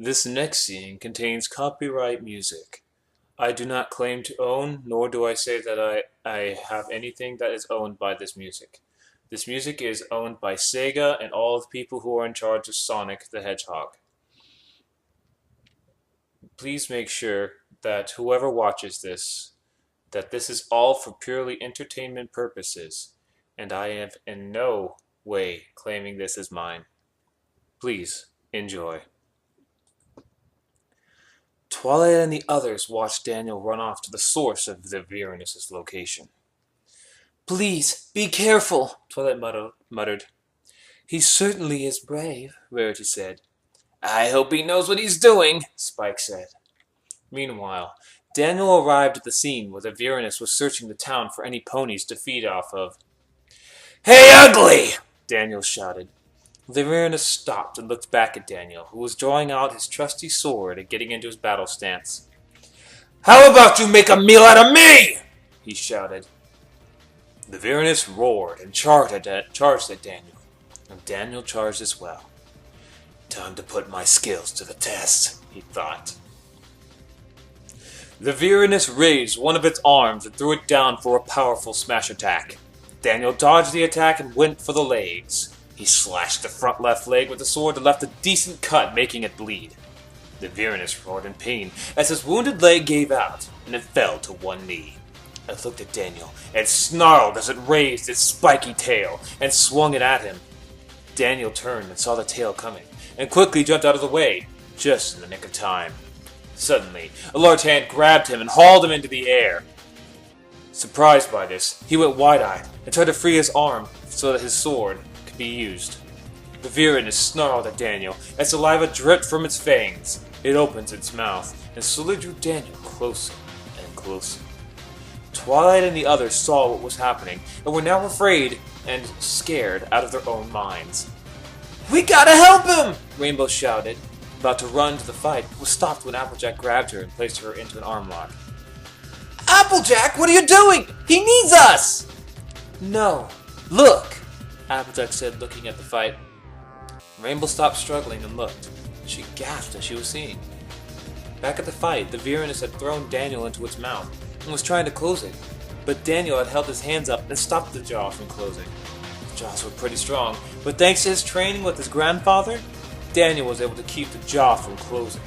This next scene contains copyright music. I do not claim to own, nor do I say that I have anything that is owned by this music. This music is owned by Sega and all of the people who are in charge of Sonic the Hedgehog. Please make sure that whoever watches this, that this is all for purely entertainment purposes, and I am in no way claiming this as mine. Please enjoy. Twilight and the others watched Daniel run off to the source of the Virenus' location. "Please, be careful," Twilight muttered. "He certainly is brave," Rarity said. "I hope he knows what he's doing," Spike said. Meanwhile, Daniel arrived at the scene where the Virenus was searching the town for any ponies to feed off of. "Hey, ugly!" Daniel shouted. The Virenus stopped and looked back at Daniel, who was drawing out his trusty sword and getting into his battle stance. "How about you make a meal out of me?" he shouted. The Virenus roared and charged at Daniel, and Daniel charged as well. "Time to put my skills to the test," he thought. The Virenus raised one of its arms and threw it down for a powerful smash attack. Daniel dodged the attack and went for the legs. He slashed the front left leg with the sword and left a decent cut, making it bleed. The Virenus roared in pain as his wounded leg gave out, and it fell to one knee. It looked at Daniel and snarled as it raised its spiky tail and swung it at him. Daniel turned and saw the tail coming, and quickly jumped out of the way, just in the nick of time. Suddenly, a large hand grabbed him and hauled him into the air. Surprised by this, he went wide-eyed and tried to free his arm so that his sword could be used. The Virenus snarled at Daniel as saliva dripped from its fangs. It opened its mouth and slowly drew Daniel closer and closer. Twilight and the others saw what was happening and were now afraid and scared out of their own minds. "We gotta help him!" Rainbow shouted, about to run to the fight, but was stopped when Applejack grabbed her and placed her into an arm lock. "Applejack, what are you doing? He needs us!" "No, look," Applejack said, looking at the fight. Rainbow stopped struggling and looked. She gasped as she was seeing. Back at the fight, the Virenus had thrown Daniel into its mouth and was trying to close it, but Daniel had held his hands up and stopped the jaw from closing. The jaws were pretty strong, but thanks to his training with his grandfather, Daniel was able to keep the jaw from closing.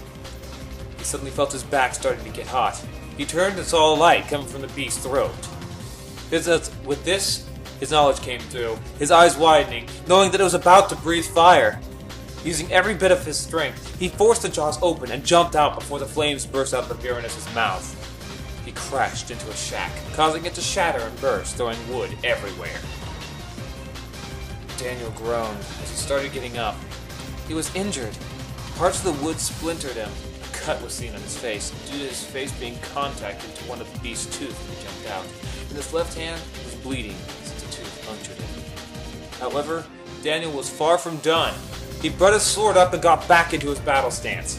He suddenly felt his back starting to get hot. He turned and saw a light coming from the beast's throat. With this, his knowledge came through, his eyes widening, knowing that it was about to breathe fire. Using every bit of his strength, he forced the jaws open and jumped out before the flames burst out of the Virenus' mouth. He crashed into a shack, causing it to shatter and burst, throwing wood everywhere. Daniel groaned as he started getting up. He was injured. Parts of the wood splintered him. A cut was seen on his face, due to his face being contacted to one of the beast's tooth when he jumped out, and his left hand was bleeding since the tooth punctured him. However, Daniel was far from done. He brought his sword up and got back into his battle stance.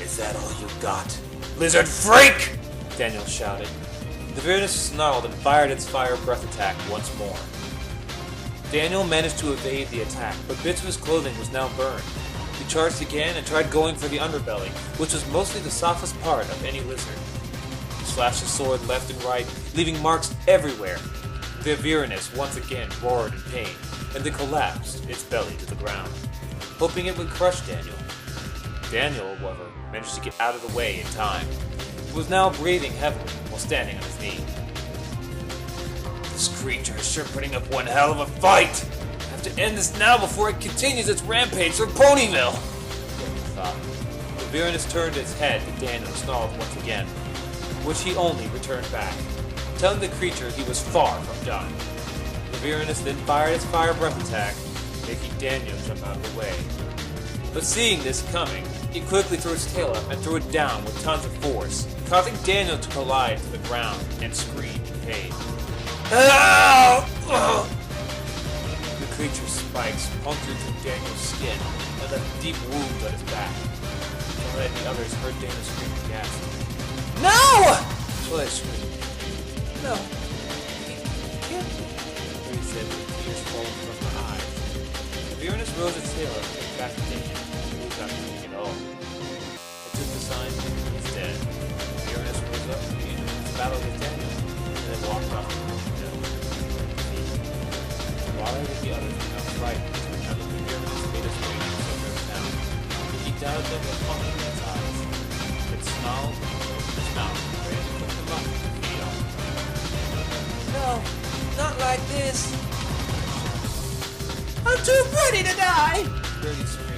"Is that all you got, lizard freak?" Daniel shouted. The Virenus snarled and fired its fire breath attack once more. Daniel managed to evade the attack, but bits of his clothing was now burned. He charged again and tried going for the underbelly, which was mostly the softest part of any lizard. He slashed his sword left and right, leaving marks everywhere. The Virenus once again roared in pain, and then collapsed its belly to the ground, hoping it would crush Daniel. Daniel, however, managed to get out of the way in time. He was now breathing heavily while standing on his knee. "This creature is sure putting up one hell of a fight! I have to end this now before it continues its rampage through Ponyville!" Daniel thought. The Virenus turned its head to Daniel and snarled once again, which he only returned back, telling the creature he was far from done. The Virenus then fired its fire breath attack, making Daniel jump out of the way. But seeing this coming, he quickly threw its tail up and threw it down with tons of force, causing Daniel to collide to the ground and scream in pain. The creature's spikes punctured through Daniel's skin and left deep wounds on his back. Twilight and the others heard Daniel scream and gasp. "No!" Twilight screamed. "No, he can't be," He said with tears falling from her eyes. The Virenus rose its tail up and back to Daniel, and moved out to the skull. It took the sign that he's dead. Uranus rose up from the angel to battle with Daniel, and then walked off to the Water with the others were now frightened. Another the Uranus made its way to the center of town. He doubted them with longing in his eyes. It snarled and opened his mouth, ready to put them up to feed on. No, not like this. I'm too pretty to die! Birdie's